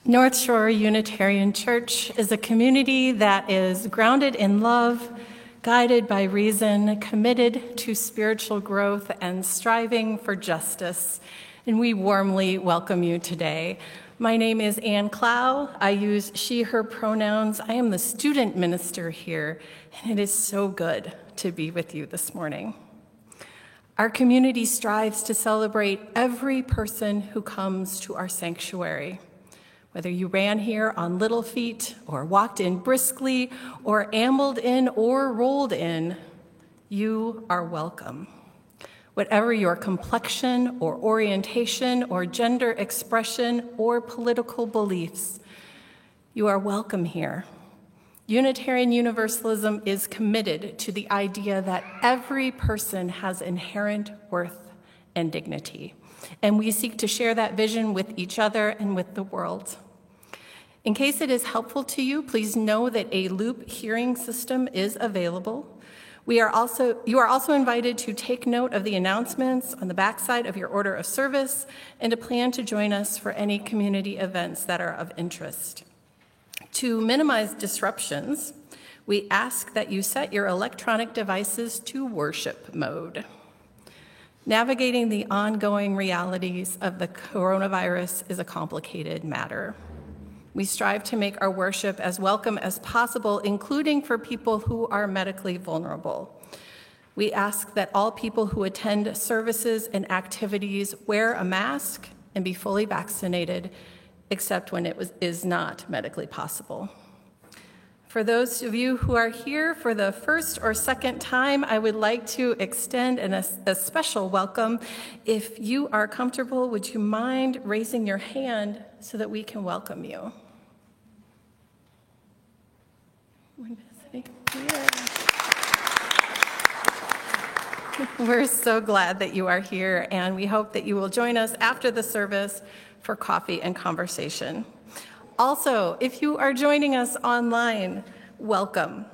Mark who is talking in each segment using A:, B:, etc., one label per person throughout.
A: North Shore Unitarian Church is a community that is grounded in love, guided by reason, committed to spiritual growth, and striving for justice. And we warmly welcome you today. My name is Ann Clow. I use she, her pronouns. I am the student minister here, and it is so good to be with you this morning. Our community strives to celebrate every person who comes to our sanctuary. Whether you ran here on little feet or walked in briskly or ambled in or rolled in, you are welcome. Whatever your complexion or orientation or gender expression or political beliefs, you are welcome here. Unitarian Universalism is committed to the idea that every person has inherent worth and dignity, and we seek to share that vision with each other and with the world. In case it is helpful to you, please know that a loop hearing system is available. You are also invited to take note of the announcements on the backside of your order of service and to plan to join us for any community events that are of interest. To minimize disruptions, we ask that you set your electronic devices to worship mode. Navigating the ongoing realities of the coronavirus is a complicated matter. We strive to make our worship as welcome as possible, including for people who are medically vulnerable. We ask that all people who attend services and activities wear a mask and be fully vaccinated, except when it is not medically possible. For those of you who are here for the first or second time, I would like to extend a special welcome. If you are comfortable, would you mind raising your hand so that we can welcome you? We're so glad that you are here, and we hope that you will join us after the service for coffee and conversation. Also, if you are joining us online, welcome.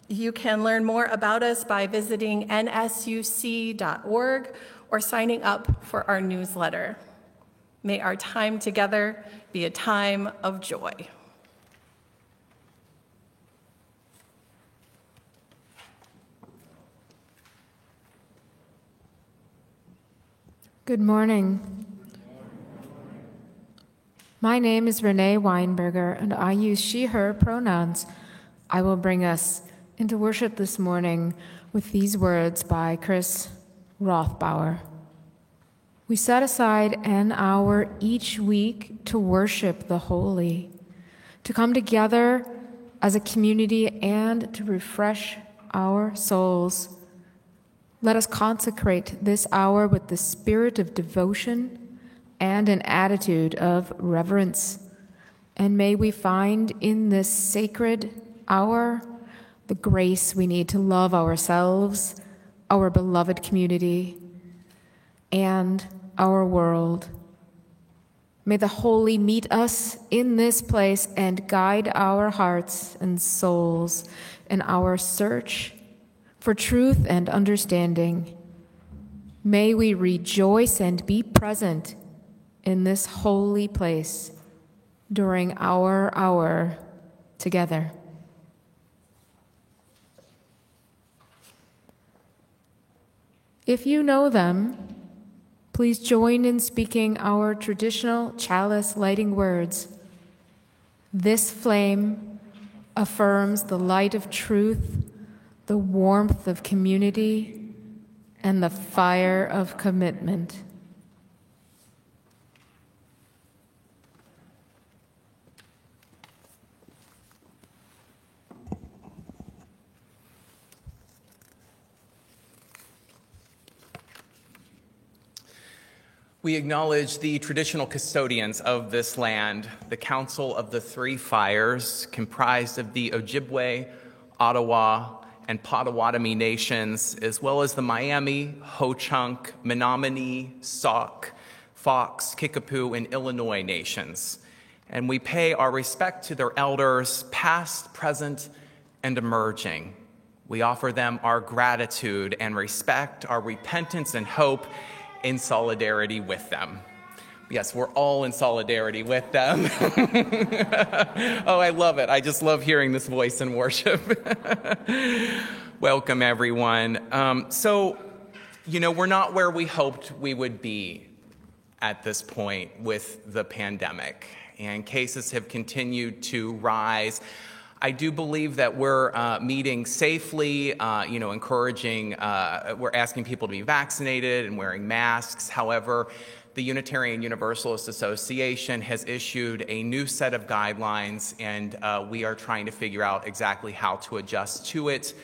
A: You can learn more about us by visiting nsuc.org or signing up for our newsletter. May our time together be a time of joy.
B: Good morning. My name is Renee Weinberger, and I use she, her pronouns. I will bring us into worship this morning with these words by Chris Rothbauer. We set aside an hour each week to worship the holy, to come together as a community and to refresh our souls. Let us consecrate this hour with the spirit of devotion and an attitude of reverence. And may we find in this sacred hour the grace we need to love ourselves, our beloved community, and our world. May the holy meet us in this place and guide our hearts and souls in our search for truth and understanding. May we rejoice and be present in this holy place during our hour together. If you know them, please join in speaking our traditional chalice lighting words. This flame affirms the light of truth, the warmth of community, and the fire of commitment.
C: We acknowledge the traditional custodians of this land, the Council of the Three Fires, comprised of the Ojibwe, Ottawa, and Potawatomi nations, as well as the Miami, Ho-Chunk, Menominee, Sauk, Fox, Kickapoo, and Illinois nations. And we pay our respect to their elders, past, present, and emerging. We offer them our gratitude and respect, our repentance and hope in solidarity with them. Yes, we're all in solidarity with them. Oh, I love it. I just love hearing this voice in worship. Welcome, everyone. We're not where we hoped we would be at this point with the pandemic, and cases have continued to rise. I do believe that we're meeting safely, encouraging, we're asking people to be vaccinated and wearing masks. However, the Unitarian Universalist Association has issued a new set of guidelines, and we are trying to figure out exactly how to adjust to it.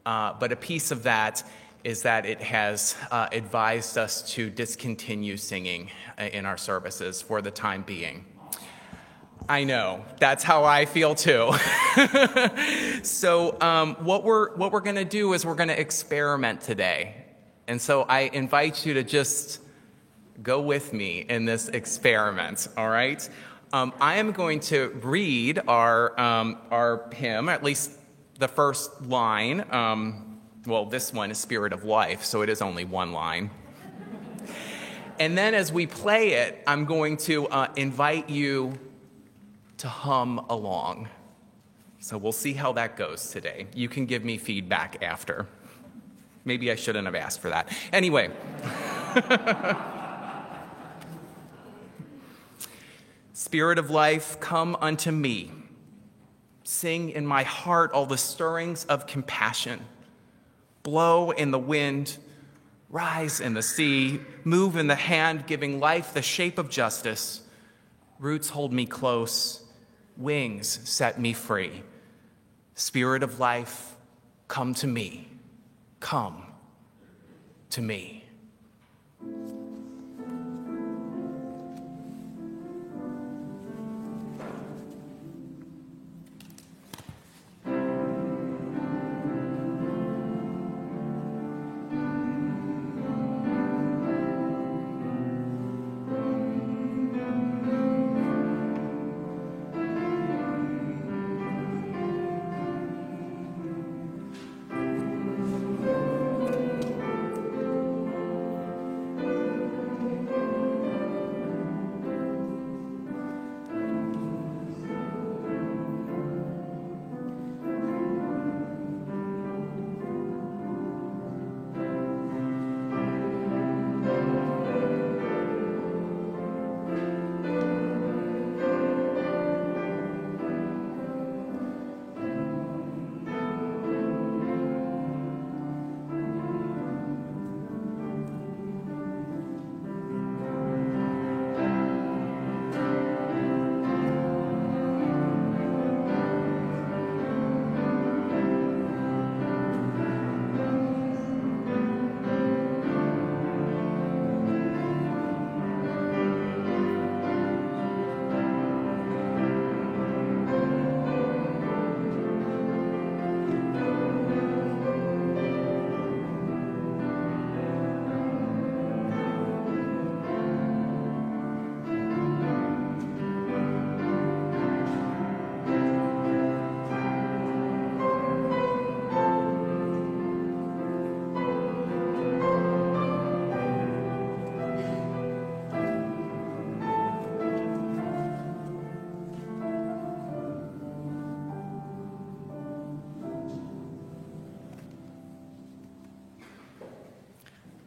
C: But a piece of that is that it has advised us to discontinue singing in our services for the time being. I know, that's how I feel too. So what we're going to do is we're going to experiment today. And so I invite you to just go with me in this experiment, all right? I am going to read our hymn, at least the first line. This one is Spirit of Life, so it is only one line. And then as we play it, I'm going to invite you to hum along. So we'll see how that goes today. You can give me feedback after. Maybe I shouldn't have asked for that. Anyway. Spirit of life, come unto me. Sing in my heart all the stirrings of compassion. Blow in the wind, rise in the sea, move in the hand, giving life the shape of justice. Roots hold me close, wings set me free. Spirit of life, come to me. Come to me.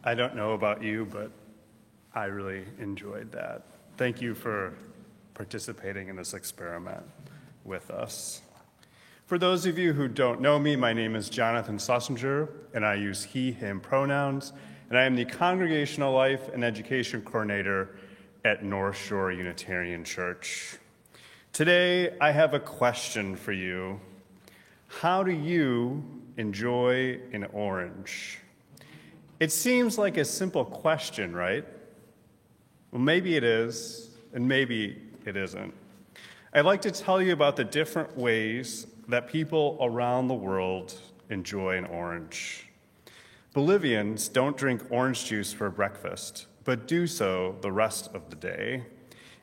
D: I don't know about you, but I really enjoyed that. Thank you for participating in this experiment with us. For those of you who don't know me, my name is Jonathan Schlesinger, and I use he, him pronouns, and I am the Congregational Life and Education Coordinator at North Shore Unitarian Church. Today, I have a question for you. How do you enjoy an orange? It seems like a simple question, right? Well, maybe it is, and maybe it isn't. I'd like to tell you about the different ways that people around the world enjoy an orange. Bolivians don't drink orange juice for breakfast, but do so the rest of the day.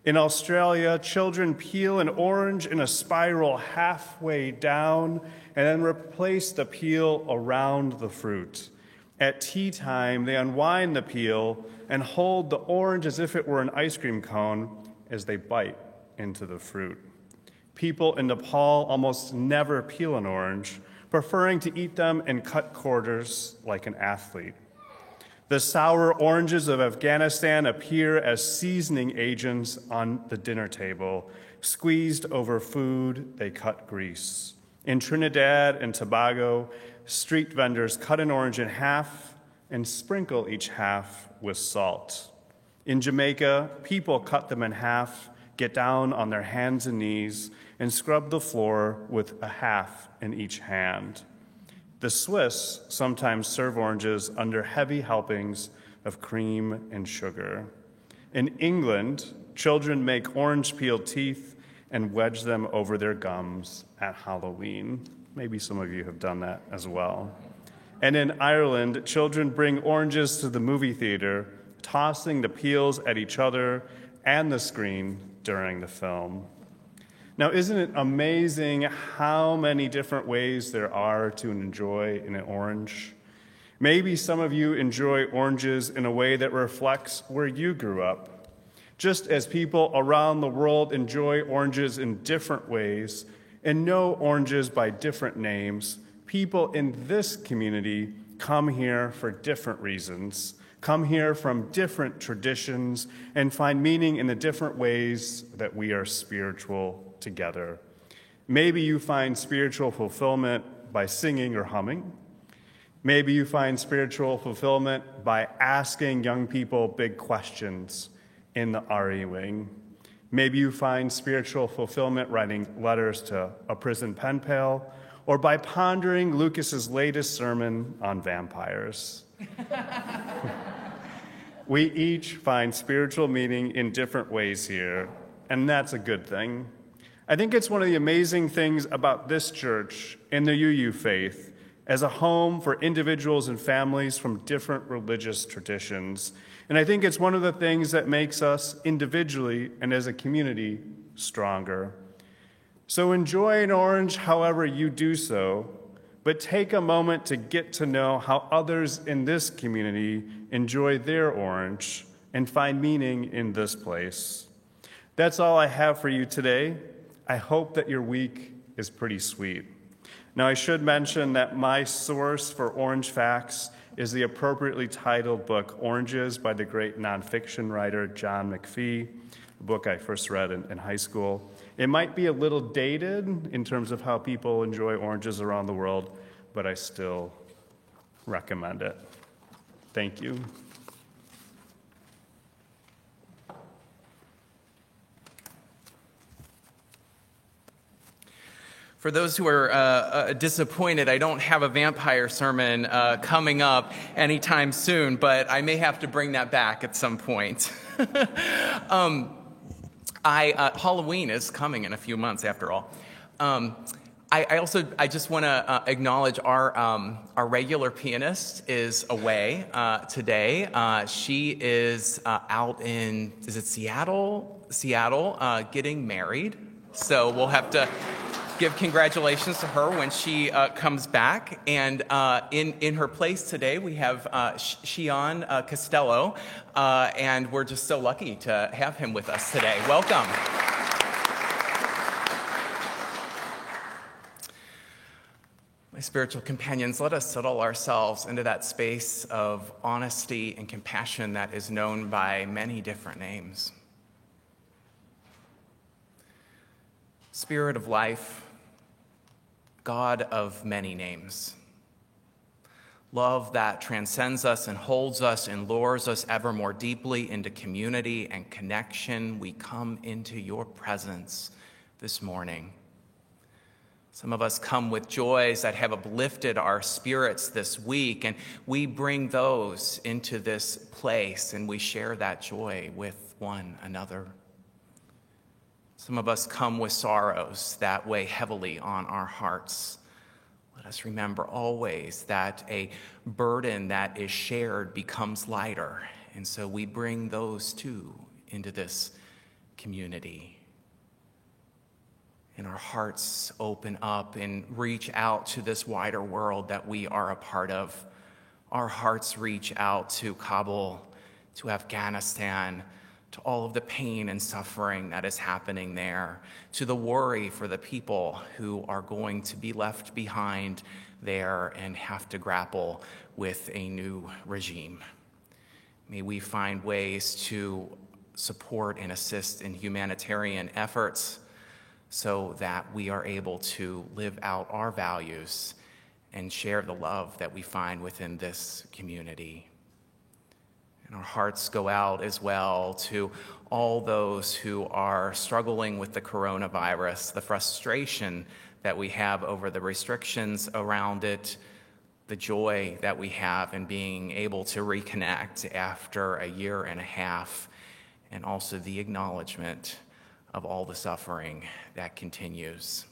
D: In Australia, children peel an orange in a spiral halfway down and then replace the peel around the fruit. At tea time, they unwind the peel, and hold the orange as if it were an ice cream cone as they bite into the fruit. People in Nepal almost never peel an orange, preferring to eat them in cut quarters like an athlete. The sour oranges of Afghanistan appear as seasoning agents on the dinner table. Squeezed over food, they cut grease. In Trinidad and Tobago, street vendors cut an orange in half and sprinkle each half with salt. In Jamaica, people cut them in half, get down on their hands and knees, and scrub the floor with a half in each hand. The Swiss sometimes serve oranges under heavy helpings of cream and sugar. In England, children make orange peel teeth and wedge them over their gums at Halloween. Maybe some of you have done that as well. And in Ireland, children bring oranges to the movie theater, tossing the peels at each other and the screen during the film. Now, isn't it amazing how many different ways there are to enjoy an orange? Maybe some of you enjoy oranges in a way that reflects where you grew up. Just as people around the world enjoy oranges in different ways and know oranges by different names, people in this community come here for different reasons, come here from different traditions, and find meaning in the different ways that we are spiritual together. Maybe you find spiritual fulfillment by singing or humming. Maybe you find spiritual fulfillment by asking young people big questions in the RE wing. Maybe you find spiritual fulfillment writing letters to a prison pen pal, or by pondering Lucas's latest sermon on vampires. We each find spiritual meaning in different ways here, and that's a good thing. I think it's one of the amazing things about this church and the UU faith as a home for individuals and families from different religious traditions. And I think it's one of the things that makes us individually and as a community stronger. So enjoy an orange however you do so, but take a moment to get to know how others in this community enjoy their orange and find meaning in this place. That's all I have for you today. I hope that your week is pretty sweet. Now, I should mention that my source for orange facts is the appropriately titled book, Oranges, by the great nonfiction writer John McPhee, a book I first read in high school. It might be a little dated in terms of how people enjoy oranges around the world, but I still recommend it. Thank you.
C: For those who are disappointed, I don't have a vampire sermon coming up anytime soon, but I may have to bring that back at some point. Halloween is coming in a few months, after all. I just want to acknowledge our regular pianist is away today. She is out in, is it Seattle, getting married. So we'll have to give congratulations to her when she comes back. And in her place today, we have Shion Costello, and we're just so lucky to have him with us today. Welcome. My spiritual companions, let us settle ourselves into that space of honesty and compassion that is known by many different names. Spirit of life, God of many names. Love that transcends us and holds us and lures us ever more deeply into community and connection. We come into your presence this morning. Some of us come with joys that have uplifted our spirits this week, and we bring those into this place, and we share that joy with one another. Some of us come with sorrows that weigh heavily on our hearts. Let us remember always that a burden that is shared becomes lighter, and so we bring those too into this community. And our hearts open up and reach out to this wider world that we are a part of. Our hearts reach out to Kabul, to Afghanistan, to all of the pain and suffering that is happening there, to the worry for the people who are going to be left behind there and have to grapple with a new regime. May we find ways to support and assist in humanitarian efforts so that we are able to live out our values and share the love that we find within this community. And our hearts go out as well to all those who are struggling with the coronavirus, the frustration that we have over the restrictions around it, the joy that we have in being able to reconnect after a year and a half, and also the acknowledgement of all the suffering that continues.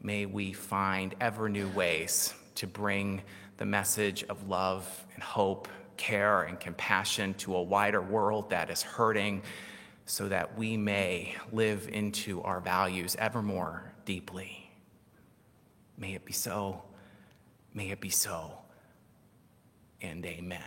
C: May we find ever new ways to bring the message of love and hope, care and compassion to a wider world that is hurting, so that we may live into our values ever more deeply. May it be so, and amen.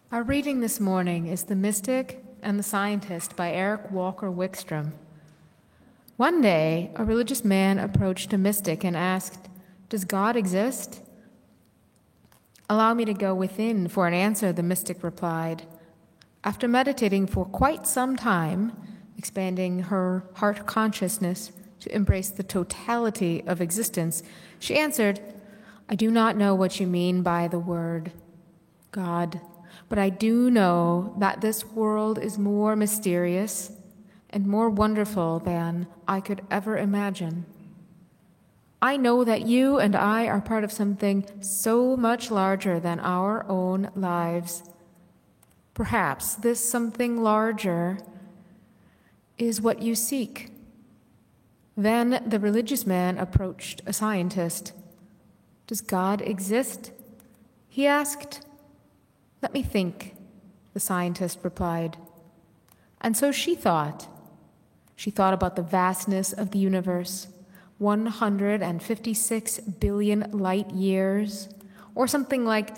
B: Our reading this morning is the mystic and the Scientist by Eric Walker Wickstrom. One day, a religious man approached a mystic and asked, "Does God exist?" "Allow me to go within for an answer," the mystic replied. After meditating for quite some time, expanding her heart consciousness to embrace the totality of existence, she answered, "I do not know what you mean by the word God, but I do know that this world is more mysterious and more wonderful than I could ever imagine. I know that you and I are part of something so much larger than our own lives. Perhaps this something larger is what you seek." Then the religious man approached a scientist. "Does God exist?" he asked. "Let me think," the scientist replied. And so she thought. She thought about the vastness of the universe, 156 billion light years, or something like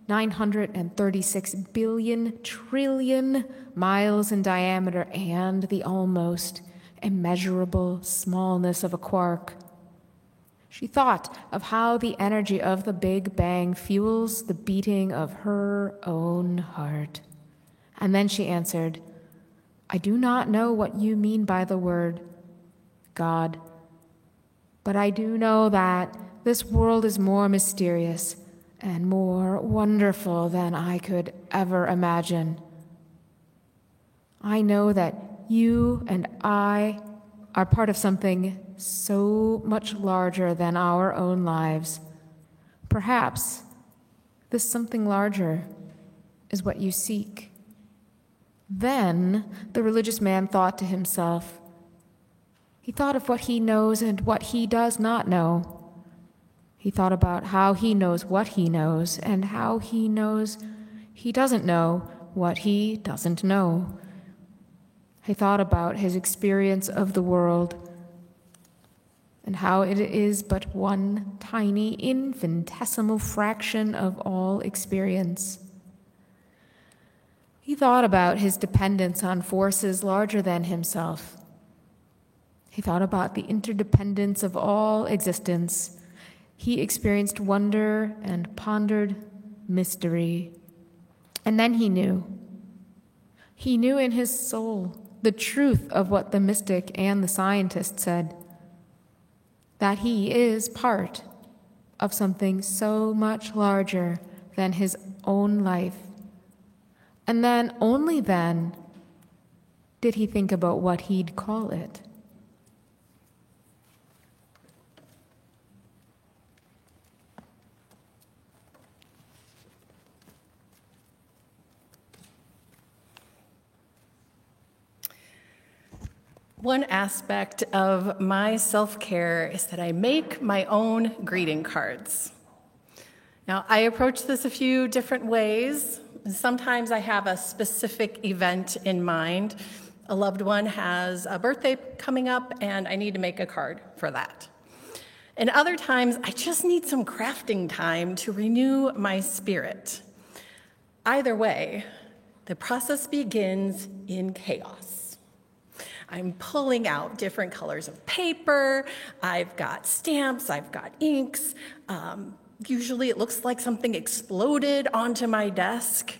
B: 936 billion trillion miles in diameter, and the almost immeasurable smallness of a quark. She thought of how the energy of the Big Bang fuels the beating of her own heart. And then she answered, "I do not know what you mean by the word God, but I do know that this world is more mysterious and more wonderful than I could ever imagine. I know that you and I are part of something so much larger than our own lives. Perhaps this something larger is what you seek." Then the religious man thought to himself. He thought of what he knows and what he does not know. He thought about how he knows what he knows and how he knows he doesn't know what he doesn't know. He thought about his experience of the world and how it is but one tiny, infinitesimal fraction of all experience. He thought about his dependence on forces larger than himself. He thought about the interdependence of all existence. He experienced wonder and pondered mystery. And then he knew. He knew in his soul the truth of what the mystic and the scientist said, that he is part of something so much larger than his own life. And then, only then, did he think about what he'd call it.
A: One aspect of my self-care is that I make my own greeting cards. Now, I approach this a few different ways. Sometimes I have a specific event in mind. A loved one has a birthday coming up, and I need to make a card for that. And other times, I just need some crafting time to renew my spirit. Either way, the process begins in chaos. I'm pulling out different colors of paper. I've got stamps. I've got inks. Usually it looks like something exploded onto my desk.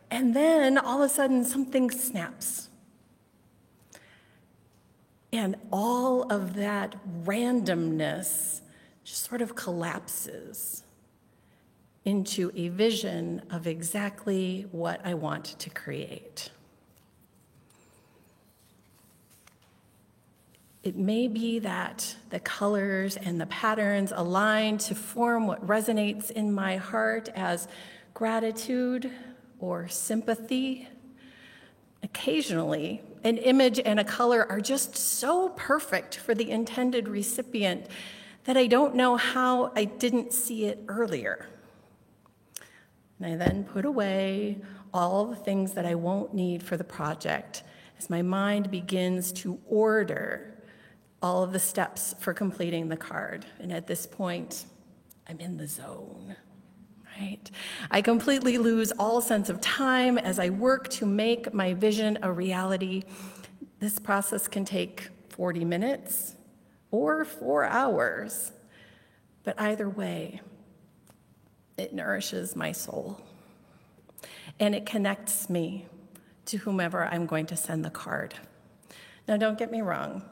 A: And then all of a sudden something snaps. And all of that randomness just sort of collapses into a vision of exactly what I want to create. It may be that the colors and the patterns align to form what resonates in my heart as gratitude or sympathy. Occasionally, an image and a color are just so perfect for the intended recipient that I don't know how I didn't see it earlier. And I then put away all the things that I won't need for the project as my mind begins to order all of the steps for completing the card. And at this point, I'm in the zone. right? I completely lose all sense of time as I work to make my vision a reality. This process can take 40 minutes or 4 hours, but either way, it nourishes my soul, and it connects me to whomever I'm going to send the card. Now, don't get me wrong.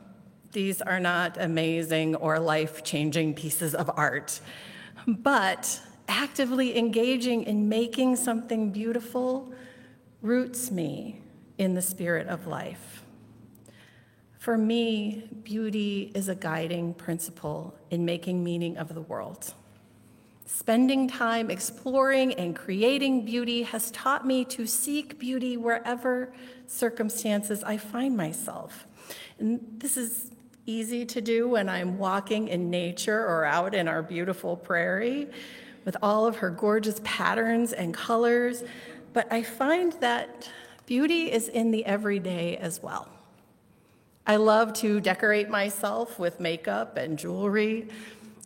A: These are not amazing or life-changing pieces of art, but actively engaging in making something beautiful roots me in the spirit of life. For me, beauty is a guiding principle in making meaning of the world. Spending time exploring and creating beauty has taught me to seek beauty wherever circumstances I find myself. And this is easy to do when I'm walking in nature or out in our beautiful prairie with all of her gorgeous patterns and colors, but I find that beauty is in the everyday as well. I love to decorate myself with makeup and jewelry.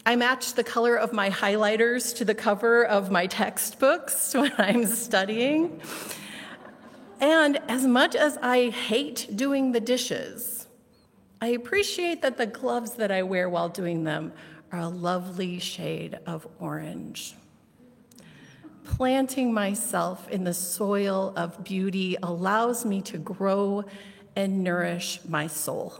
A: I match the color of my highlighters to the cover of my textbooks when I'm studying. And as much as I hate doing the dishes, I appreciate that the gloves that I wear while doing them are a lovely shade of orange. Planting myself in the soil of beauty allows me to grow and nourish my soul.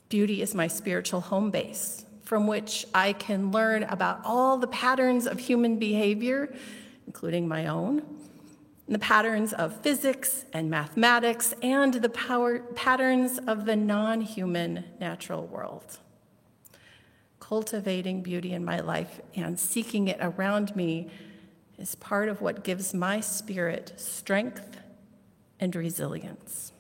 A: Beauty is my spiritual home base, from which I can learn about all the patterns of human behavior, including my own, the patterns of physics and mathematics, and the patterns of the non-human natural world. Cultivating beauty in my life and seeking it around me is part of what gives my spirit strength and resilience.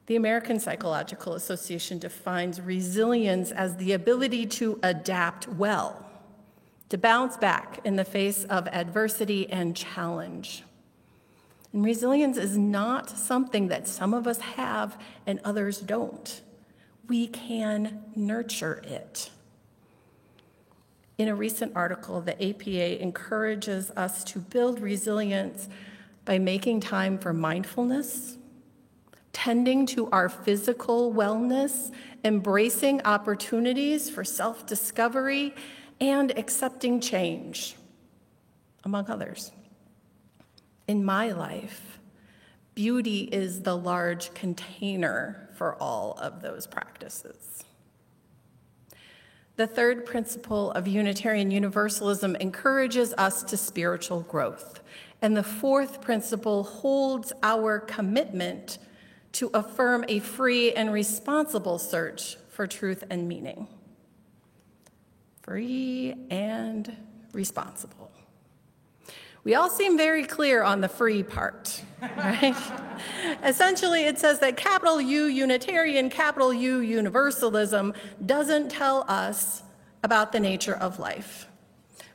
A: The American Psychological Association defines resilience as the ability to adapt well, to bounce back in the face of adversity and challenge. And resilience is not something that some of us have and others don't. We can nurture it. In a recent article, the APA encourages us to build resilience by making time for mindfulness, tending to our physical wellness, embracing opportunities for self-discovery, and accepting change, among others. In my life, beauty is the large container for all of those practices. The third principle of Unitarian Universalism encourages us to spiritual growth, and the fourth principle holds our commitment to affirm a free and responsible search for truth and meaning. Free and responsible. We all seem very clear on the free part, right? Essentially, it says that capital U Unitarian, capital U Universalism doesn't tell us about the nature of life.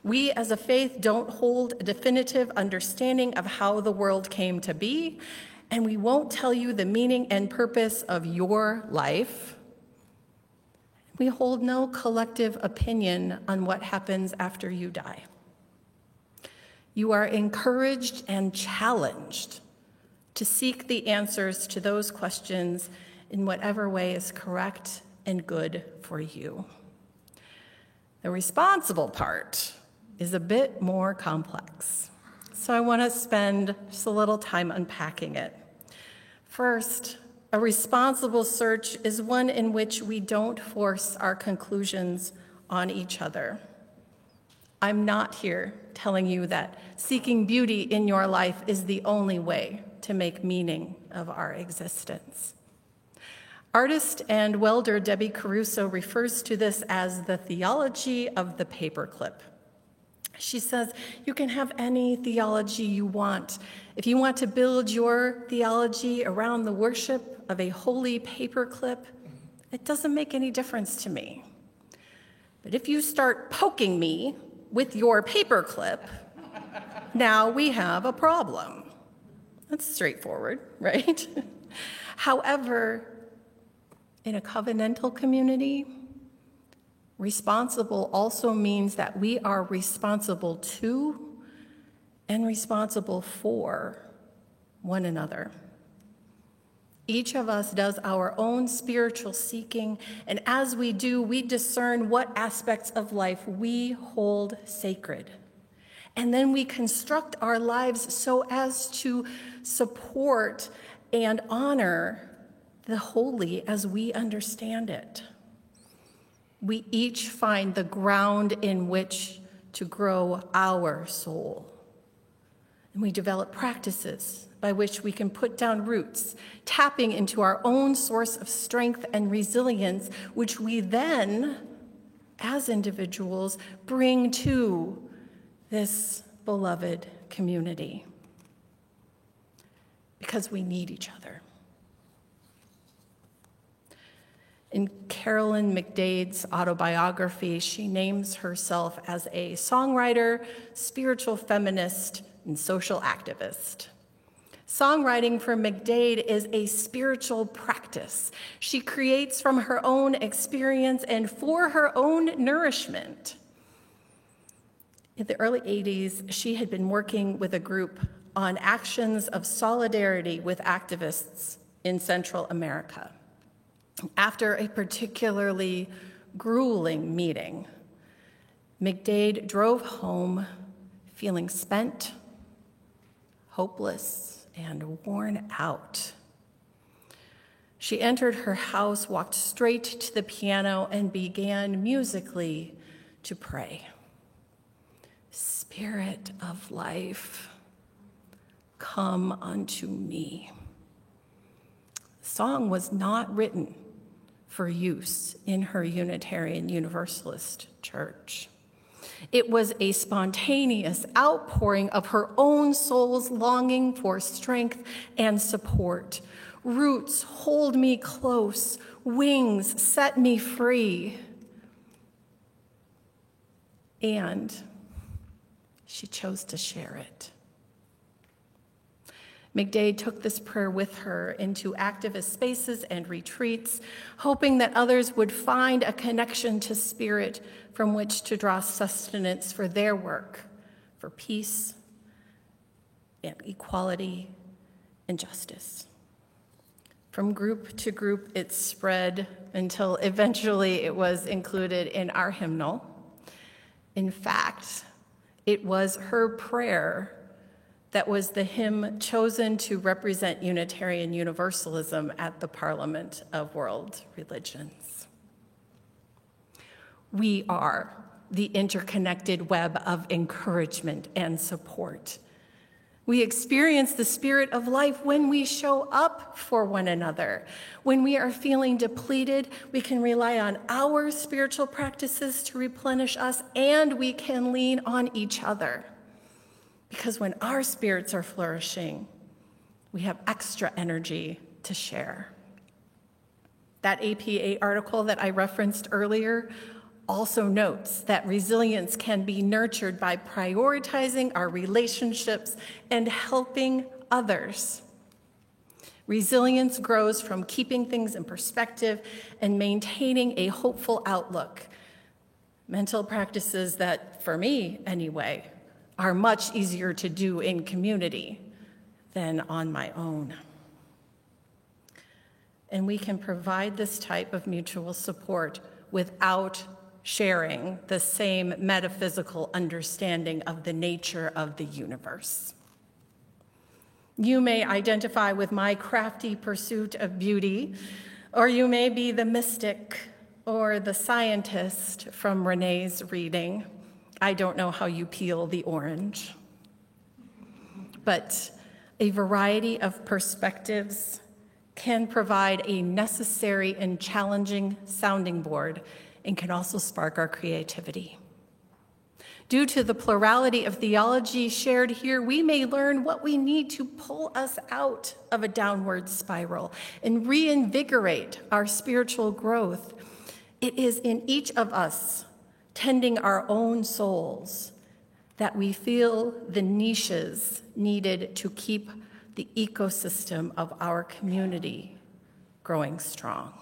A: We as a faith don't hold a definitive understanding of how the world came to be, and we won't tell you the meaning and purpose of your life. We hold no collective opinion on what happens after you die. You are encouraged and challenged to seek the answers to those questions in whatever way is correct and good for you. The responsible part is a bit more complex, so I want to spend just a little time unpacking it. First, a responsible search is one in which we don't force our conclusions on each other. I'm not here telling you that seeking beauty in your life is the only way to make meaning of our existence. Artist and welder Debbie Caruso refers to this as the theology of the paperclip. She says, you can have any theology you want. If you want to build your theology around the worship of a holy paperclip, it doesn't make any difference to me. But if you start poking me with your paperclip, now we have a problem. That's straightforward, right? However, in a covenantal community, Responsible also means that we are responsible to and responsible for one another. Each of us does our own spiritual seeking, and as we do, we discern what aspects of life we hold sacred. And then we construct our lives so as to support and honor the holy as we understand it. We each find the ground in which to grow our soul. And we develop practices by which we can put down roots, tapping into our own source of strength and resilience, which we then, as individuals, bring to this beloved community. Because we need each other. In Carolyn McDade's autobiography, she names herself as a songwriter, spiritual feminist, and social activist. Songwriting for McDade is a spiritual practice. She creates from her own experience and for her own nourishment. In the early 80s, she had been working with a group on actions of solidarity with activists in Central America. After a particularly grueling meeting, McDade drove home feeling spent, hopeless, and worn out. She entered her house, walked straight to the piano, and began musically to pray. Spirit of life, come unto me. The song was not written for use in her Unitarian Universalist church. It was a spontaneous outpouring of her own soul's longing for strength and support. Roots hold me close, wings set me free. And she chose to share it. McDade took this prayer with her into activist spaces and retreats, hoping that others would find a connection to spirit from which to draw sustenance for their work, for peace and equality and justice. From group to group, it spread until eventually it was included in our hymnal. In fact, it was her prayer that was the hymn chosen to represent Unitarian Universalism at the Parliament of World Religions. We are the interconnected web of encouragement and support. We experience the spirit of life when we show up for one another. When we are feeling depleted, we can rely on our spiritual practices to replenish us, and we can lean on each other. Because when our spirits are flourishing, we have extra energy to share. That APA article that I referenced earlier also notes that resilience can be nurtured by prioritizing our relationships and helping others. Resilience grows from keeping things in perspective and maintaining a hopeful outlook. Mental practices that, for me anyway, are much easier to do in community than on my own. And we can provide this type of mutual support without sharing the same metaphysical understanding of the nature of the universe. You may identify with my crafty pursuit of beauty, or you may be the mystic or the scientist from Renee's reading. I don't know how you peel the orange. But a variety of perspectives can provide a necessary and challenging sounding board and can also spark our creativity. Due to the plurality of theology shared here, we may learn what we need to pull us out of a downward spiral and reinvigorate our spiritual growth. It is in each of us, tending our own souls, that we feel the niches needed to keep the ecosystem of our community growing strong.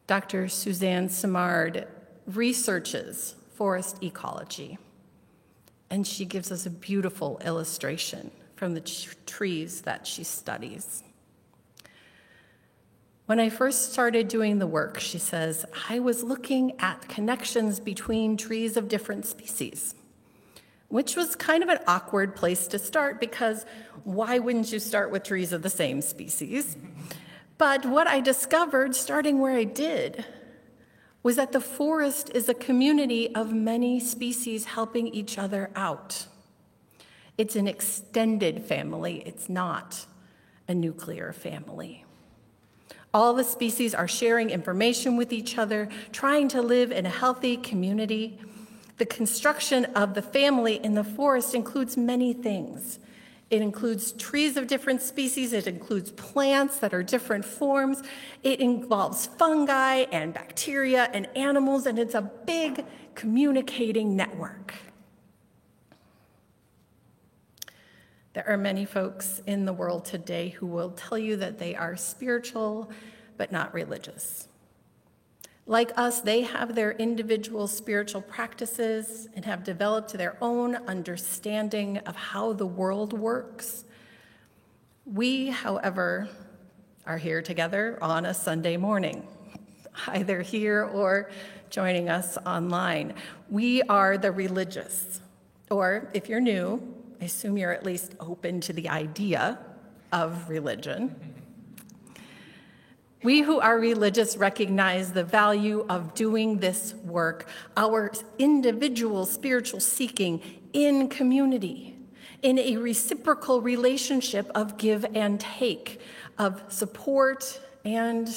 A: Dr. Suzanne Simard researches forest ecology, and she gives us a beautiful illustration from the trees that she studies. When I first started doing the work, she says, I was looking at connections between trees of different species, which was kind of an awkward place to start because why wouldn't you start with trees of the same species? But what I discovered, starting where I did, was that the forest is a community of many species helping each other out. It's an extended family, it's not a nuclear family. All the species are sharing information with each other, trying to live in a healthy community. The construction of the family in the forest includes many things. It includes trees of different species, it includes plants that are different forms, it involves fungi and bacteria and animals, and it's a big communicating network. There are many folks in the world today who will tell you that they are spiritual, but not religious. Like us, they have their individual spiritual practices and have developed their own understanding of how the world works. We, however, are here together on a Sunday morning, either here or joining us online. We are the religious, or if you're new, I assume you're at least open to the idea of religion. We who are religious recognize the value of doing this work, our individual spiritual seeking in community, in a reciprocal relationship of give and take, of support and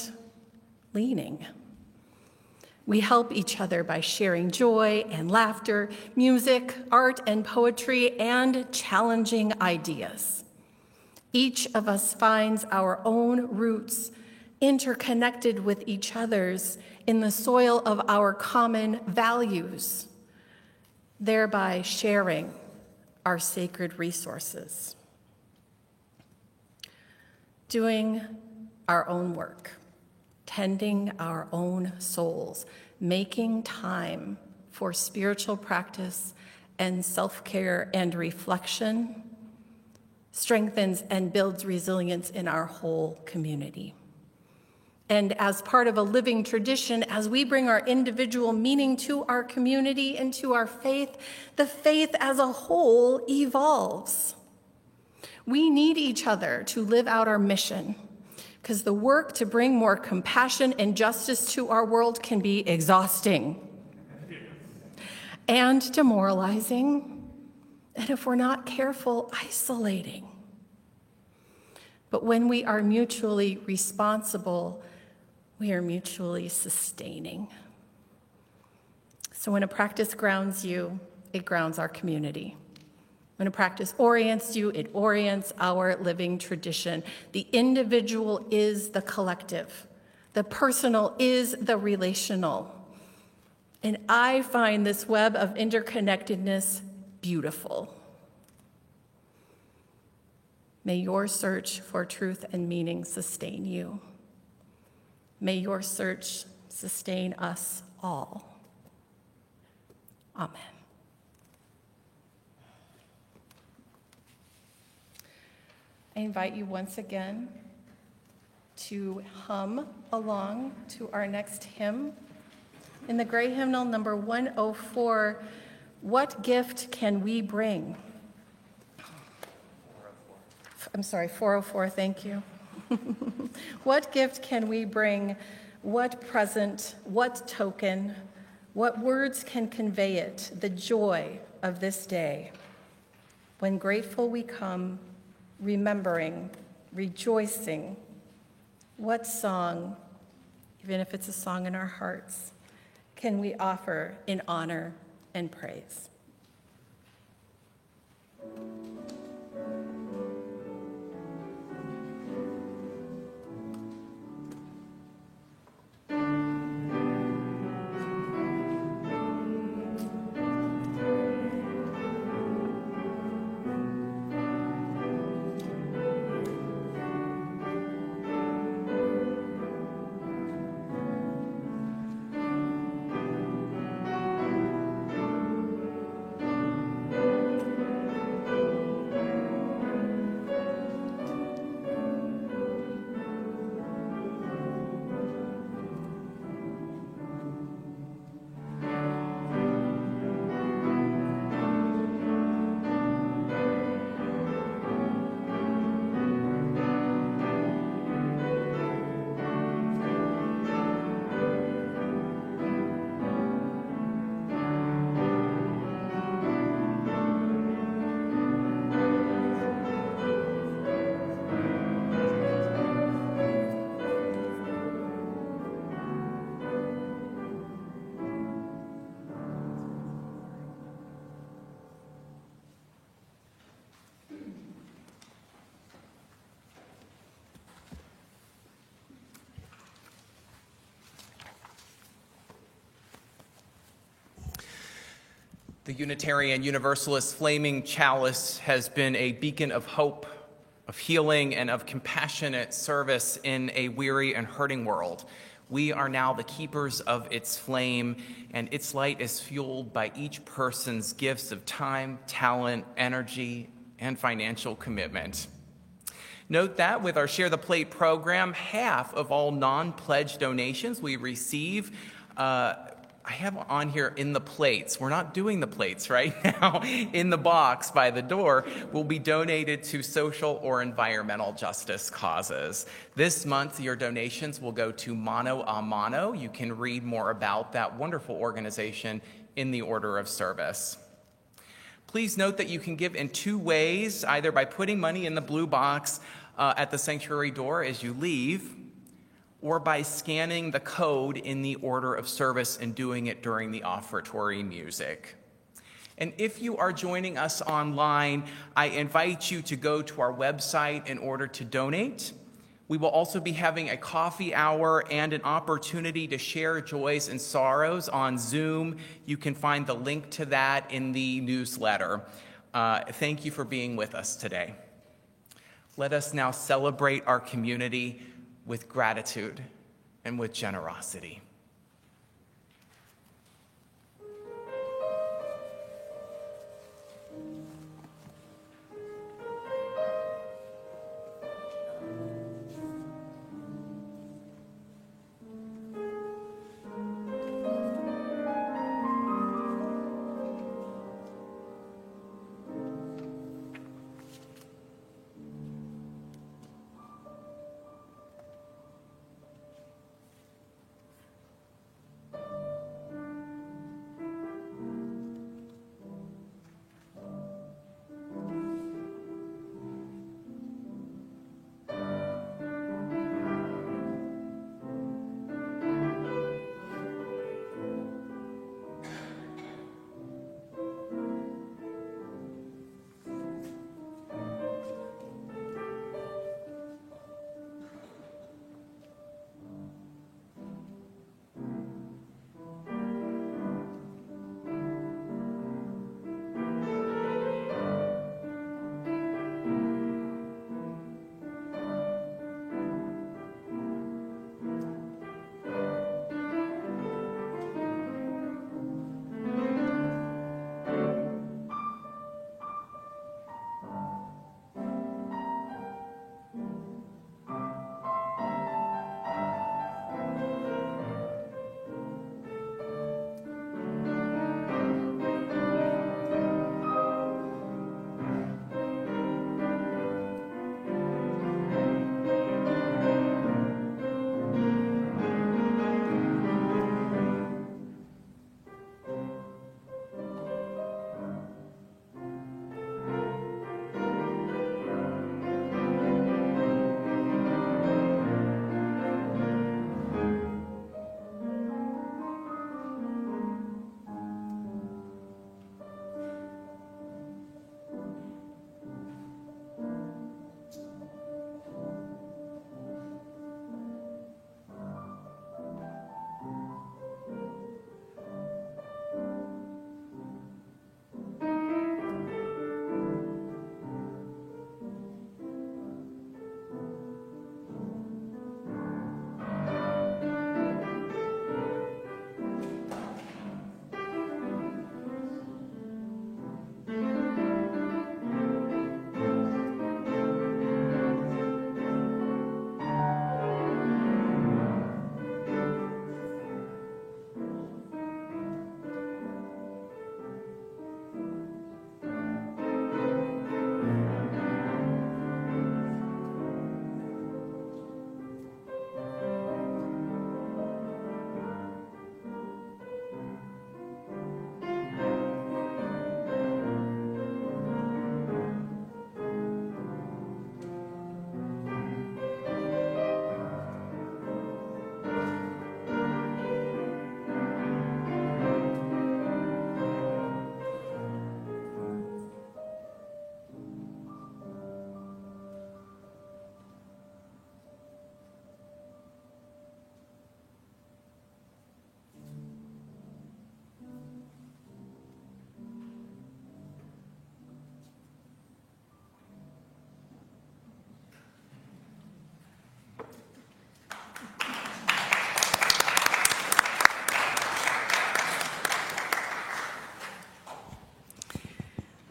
A: leaning. We help each other by sharing joy and laughter, music, art and poetry, and challenging ideas. Each of us finds our own roots interconnected with each other's in the soil of our common values, thereby sharing our sacred resources. Doing our own work, tending our own souls, making time for spiritual practice and self-care and reflection strengthens and builds resilience in our whole community. And as part of a living tradition, as we bring our individual meaning to our community and to our faith, the faith as a whole evolves. We need each other to live out our mission, because the work to bring more compassion and justice to our world can be exhausting and demoralizing, and if we're not careful, isolating. But when we are mutually responsible, we are mutually sustaining. So when a practice grounds you, it grounds our community. When a practice orients you, it orients our living tradition. The individual is the collective. The personal is the relational. And I find this web of interconnectedness beautiful. May your search for truth and meaning sustain you. May your search sustain us all. Amen. I invite you once again to hum along to our next hymn. In the Gray Hymnal number 104, What Gift Can We Bring? I'm sorry, 404, thank you. What gift can we bring? What present? What token? What words can convey it, the joy of this day? When grateful we come, remembering, rejoicing, what song, even if it's a song in our hearts, can we offer in honor and praise?
C: The Unitarian Universalist Flaming Chalice has been a beacon of hope, of healing, and of compassionate service in a weary and hurting world. We are now the keepers of its flame, and its light is fueled by each person's gifts of time, talent, energy, and financial commitment. Note that with our Share the Plate program, half of all non-pledge donations we receive, I have on here in the plates. We're not doing the plates right now. In the box by the door will be donated to social or environmental justice causes. This month, your donations will go to Mano a Mano. You can read more about that wonderful organization in the order of service. Please note that you can give in two ways, either by putting money in the blue box at the sanctuary door as you leave, or by scanning the code in the order of service and doing it during the offertory music. And if you are joining us online, I invite you to go to our website in order to donate. We will also be having a coffee hour and an opportunity to share joys and sorrows on Zoom. You can find the link to that in the newsletter. Thank you for being with us today. Let us now celebrate our community with gratitude and with generosity.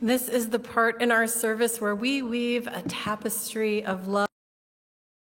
A: This is the part in our service where we weave a tapestry of love